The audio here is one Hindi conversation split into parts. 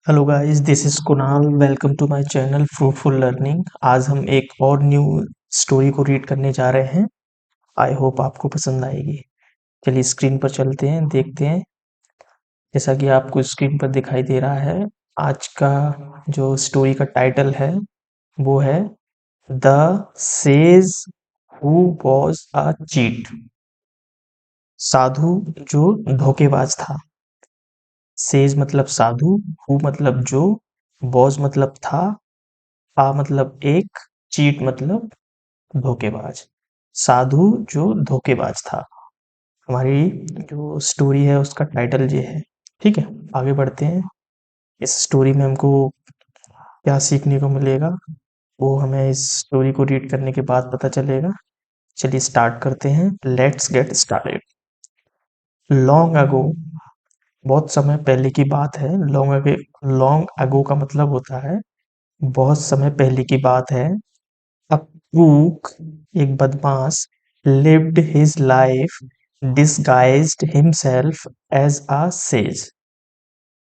Hello guys, this is Kunal. Welcome to my channel Fruitful Learning. आज हम एक और न्यू स्टोरी को रीड करने जा रहे हैं। आई होप आपको पसंद आएगी। चलिए स्क्रीन पर चलते हैं, देखते हैं। जैसा कि आपको स्क्रीन पर दिखाई दे रहा है, आज का जो स्टोरी का टाइटल है वो है the sage who was a cheat. साधु जो धोखेबाज था। सेज मतलब साधु, हु मतलब जो, वॉज मतलब था, आ मतलब एक, चीट मतलब धोखेबाज। साधु जो धोखेबाज था। हमारी जो स्टोरी है उसका टाइटल ये है। ठीक है, आगे बढ़ते हैं। इस स्टोरी में हमको क्या सीखने को मिलेगा वो हमें इस स्टोरी को रीड करने के बाद पता चलेगा। चलिए स्टार्ट करते हैं। Let's get started. Long ago, बहुत समय पहले की बात है। लॉन्ग अगो का मतलब होता है बहुत समय पहले की बात है। A crook, एक बदमाश, lived his life disguised himself as a sage.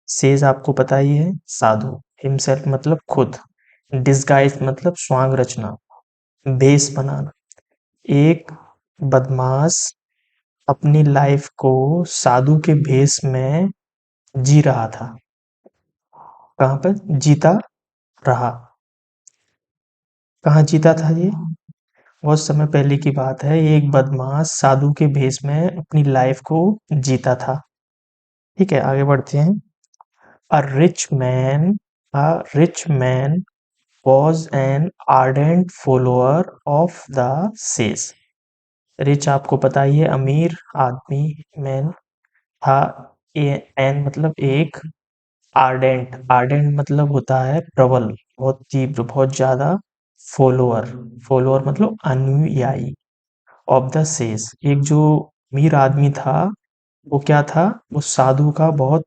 Says आपको पता ही है, साधु। himself मतलब खुद। disguised मतलब स्वांग रचना, भेष बनाना। एक बदमाश अपनी लाइफ को साधु के भेष में जी रहा था। कहाँ पर जीता रहा? कहाँ जीता था ये? बहुत समय पहले की बात है। एक बदमाश साधु के भेष में अपनी लाइफ को जीता था। ठीक है, आगे बढ़ते हैं। A rich man a rich man was an ardent follower of the sage. Rich आपको पता ही है, अमीर आदमी। मैन था, एन मतलब एक। आर्डेंट, आर्डेंट मतलब होता है प्रबल, बहुत तीव्र, बहुत ज्यादा। फॉलोअर, फॉलोअर मतलब अनुयायी। ऑफ द सेज, एक जो अमीर आदमी था वो क्या था? वो साधु का बहुत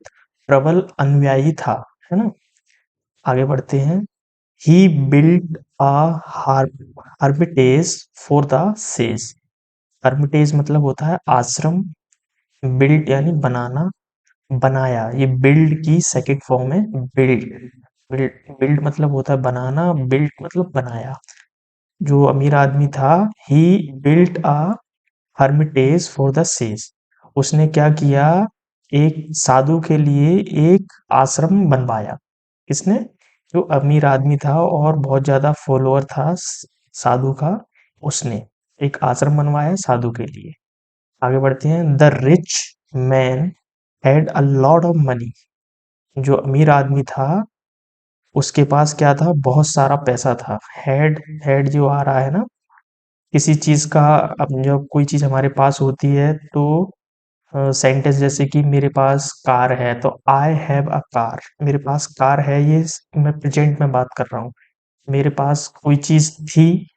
प्रबल अनुयायी था, है ना। आगे बढ़ते हैं। He build a hermitage for the sage. Hermitage मतलब होता है आश्रम। बिल्ड यानी बनाना, बनाया। ये बिल्ड की सेकंड फॉर्म है, बिल्ड। बिल्ड मतलब होता है बनाना, बिल्ड मतलब बनाया। जो अमीर आदमी था, he built a hermitage for the sage. उसने क्या किया? एक साधु के लिए एक आश्रम बनवाया। किसने? जो अमीर आदमी था और बहुत ज्यादा फॉलोअर था साधु का, उसने एक आश्रम बनवाया साधु के लिए। आगे बढ़ते हैं। The rich man had a lot of money. जो अमीर आदमी था उसके पास क्या था? बहुत सारा पैसा था। हैड, हैड जो आ रहा है ना किसी चीज का। अब जब कोई चीज हमारे पास होती है तो सेंटेंस जैसे कि मेरे पास कार है तो आई हैव अ कार, मेरे पास कार है। ये मैं प्रेजेंट में बात कर रहा हूँ। मेरे पास कोई चीज थी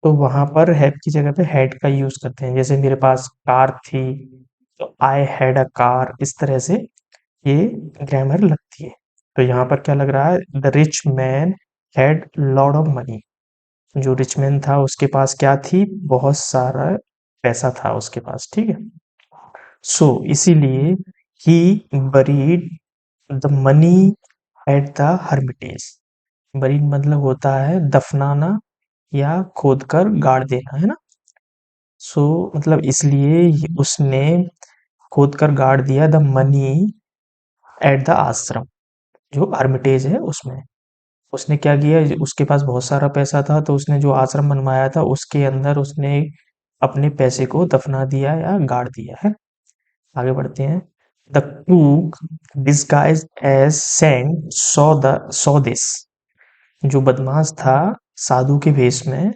तो वहां पर हैव की जगह पे हैड का यूज करते हैं। जैसे मेरे पास कार थी तो आई हैड अ कार, इस तरह से ये ग्रामर लगती है। तो यहाँ पर क्या लग रहा है? The rich man had lot of money. जो रिच मैन था उसके पास क्या थी? बहुत सारा पैसा था उसके पास। ठीक है, सो इसीलिए he buried the money at the hermitage. Buried मतलब होता है दफनाना या खोदकर गाड़ देना, है ना। सो मतलब इसलिए उसने खोदकर गाड़ दिया द मनी एट द आश्रम, जो हर्मिटेज है उसमें। उसने क्या किया? उसके पास बहुत सारा पैसा था तो उसने जो आश्रम बनवाया था उसके अंदर उसने अपने पैसे को दफना दिया या गाड़ दिया है। आगे बढ़ते हैं। The cook disguised as saint saw this। जो बदमाश था साधु के वेश में,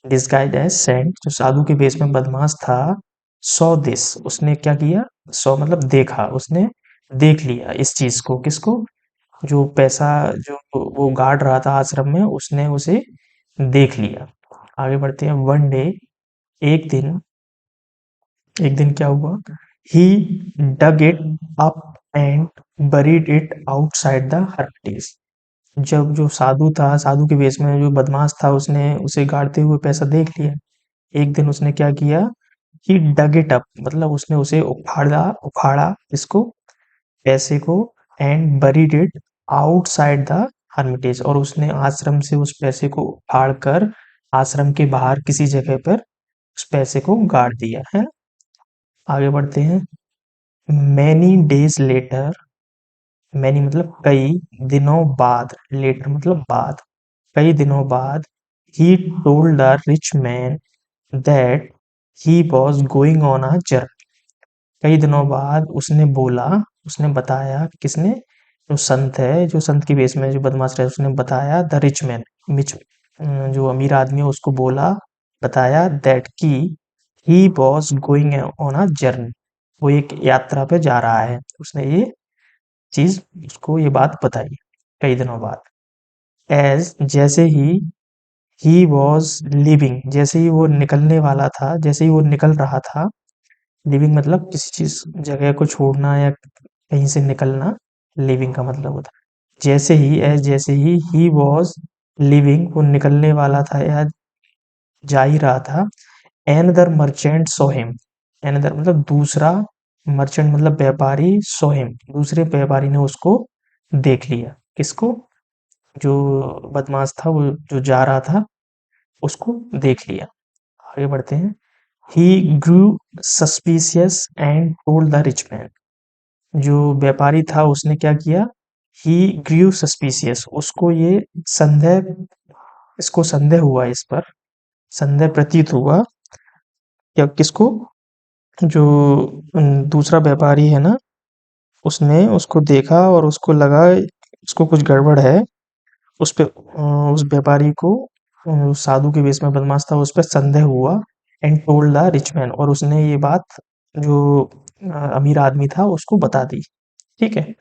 disguised as saint, जो साधु के वेश में बदमाश था, saw this, उसने क्या किया? saw मतलब देखा, उसने देख लिया इस चीज को। किसको? जो पैसा जो वो गाड़ रहा था आश्रम में, उसने उसे देख लिया। आगे बढ़ते हैं। वन डे, एक दिन, एक दिन क्या हुआ? He dug it up and buried it outside the hermitage. जब जो साधु था, साधु के वेश में जो बदमाश था, उसने उसे गाड़ते हुए पैसा देख लिया। एक दिन उसने क्या किया? ही डग इट अप मतलब उसने उसे उखाड़ा, उखाड़ा इसको, पैसे को, and buried it outside the Hermitage, और उसने आश्रम से उस पैसे को उखाड़ कर आश्रम के बाहर किसी जगह पर उस पैसे को गाड़ दिया है। आगे बढ़ते हैं। मैनी डेज लेटर, मैनी मतलब कई दिनों बाद, लेटर मतलब बाद, कई दिनों बाद, he told the rich man that he was going on a journey. कई दिनों बाद उसने बोला, उसने बताया, किसने, जो संत है, जो संत की वेश में जो बदमाश है, उसने बताया द रिच मैन, मिच जो अमीर आदमी है उसको बोला, बताया दैट की he was going on a journey, वो एक यात्रा पे जा रहा है। उसने ये चीज, उसको ये बात बताई कई दिनों बाद। एज जैसे ही वॉज लिविंग, जैसे ही वो निकलने वाला था, जैसे ही वो निकल रहा था, लिविंग मतलब किसी चीज जगह को छोड़ना या कहीं से निकलना, लिविंग का मतलब होता है। जैसे ही, एज जैसे ही वॉज लिविंग, वो निकलने वाला था या जा ही रहा था, another merchant saw him, another मतलब दूसरा, मर्चेंट मतलब व्यापारी, सो हिम दूसरे व्यापारी ने उसको देख लिया। किसको, जो बदमाश था, वो जो जा रहा था उसको देख लिया। आगे बढ़ते हैं। He grew suspicious and told the rich man, जो व्यापारी था उसने क्या किया, ही ग्रू सस्पिशियस, उसको ये संदेह, इसको संदेह हुआ, इस पर संदेह प्रतीत हुआ, या किसको, जो दूसरा व्यापारी है ना, उसने उसको देखा और उसको लगा उसको कुछ गड़बड़ है। उस पे उस व्यापारी को, साधु के वेश में बदमाश था, उस पर संदेह हुआ। And told the rich man, और उसने ये बात जो अमीर आदमी था उसको बता दी। ठीक है,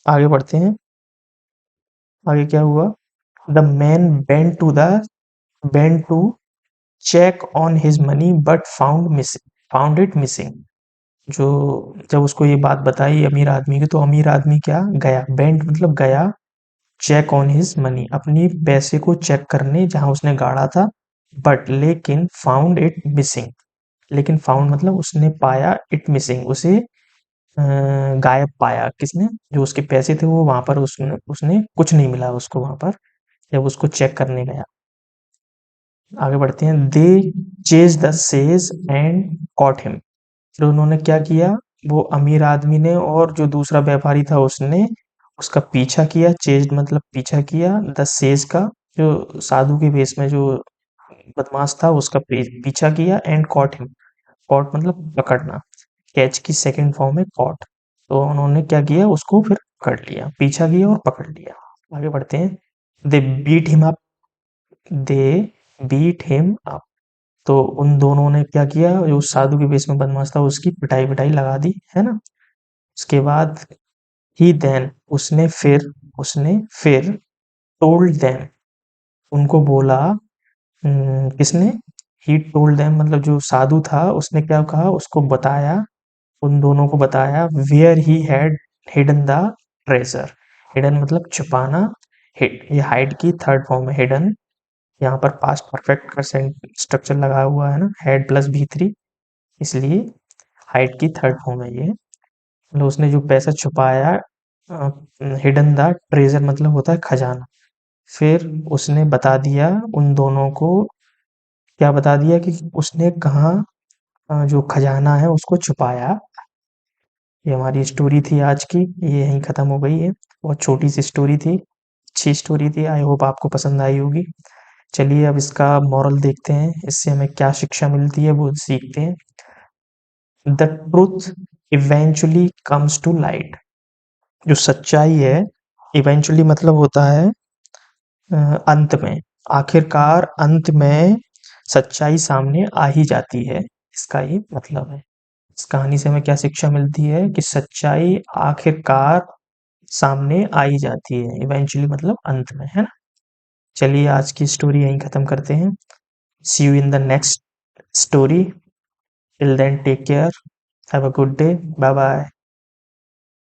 आगे बढ़ते हैं। आगे क्या हुआ, the man went to check on his money but found it missing, जो जब उसको ये बात बताई अमीर आदमी की, तो अमीर आदमी क्या गया, बेंट मतलब गया, चेक ऑन हिज मनी अपनी पैसे को चेक करने जहां उसने गाड़ा था, बट लेकिन फाउंड इट मिसिंग, लेकिन फाउंड मतलब उसने पाया, इट मिसिंग उसे गायब पाया। किसने, जो उसके पैसे थे वो वहां पर, उसने उसने कुछ नहीं मिला उसको वहां पर, जब उसको चेक करने गया। आगे बढ़ते हैं। They chase the sage and caught him, फिर उन्होंने क्या किया, वो अमीर आदमी ने और जो दूसरा व्यापारी था उसने उसका पीछा किया, चेज मतलब पीछा किया, द सेज का, जो साधु के वेश में जो बदमाश था उसका पीछा किया, एंड कॉट हिम, कॉट मतलब पकड़ना, कैच की सेकंड फॉर्म है कॉट, तो उन्होंने क्या किया, उसको फिर पकड़ लिया, पीछा किया और पकड़ लिया। आगे बढ़ते हैं। They beat him up, they beat him up, तो उन दोनों ने क्या किया, जो साधु के वेश में बदमाश था उसकी पिटाई पिटाई लगा दी, है ना। उसके बाद ही देन, उसने फिर टोल्ड देम, उनको बोला, किसने, ही टोल्ड देम मतलब जो साधु था उसने क्या कहा, उसको बताया, उन दोनों को बताया, where he had hidden the treasure, hidden मतलब छुपाना, ये हाइड की थर्ड फॉर्म है हिडन, यहाँ पर पास्ट परफेक्ट का स्ट्रक्चर लगा हुआ है ना, हेड प्लस भी थ्री, इसलिए हाइड की थर्ड फॉर्म है ये, मतलब उसने जो पैसा छुपाया, हिडन द ट्रेजर मतलब होता है खजाना, फिर उसने बता दिया उन दोनों को, क्या बता दिया कि उसने कहाँ जो खजाना है उसको छुपाया। ये हमारी स्टोरी थी आज की, ये यहीं ख़त्म हो गई है। बहुत छोटी सी स्टोरी थी, अच्छी स्टोरी थी, आई होप आपको पसंद आई होगी। चलिए अब इसका मॉरल देखते हैं, इससे हमें क्या शिक्षा मिलती है वो सीखते हैं। The truth eventually comes to light, जो सच्चाई है, इवेंचुअली मतलब होता है अंत में, आखिरकार अंत में सच्चाई सामने आ ही जाती है, इसका ये मतलब है। इस कहानी से हमें क्या शिक्षा मिलती है कि सच्चाई आखिरकार सामने आ ही जाती है, इवेंचुअली मतलब अंत में, है ना। चलिए आज की स्टोरी यहीं खत्म करते हैं। See you in the next story, till then take care, have a good day, bye bye.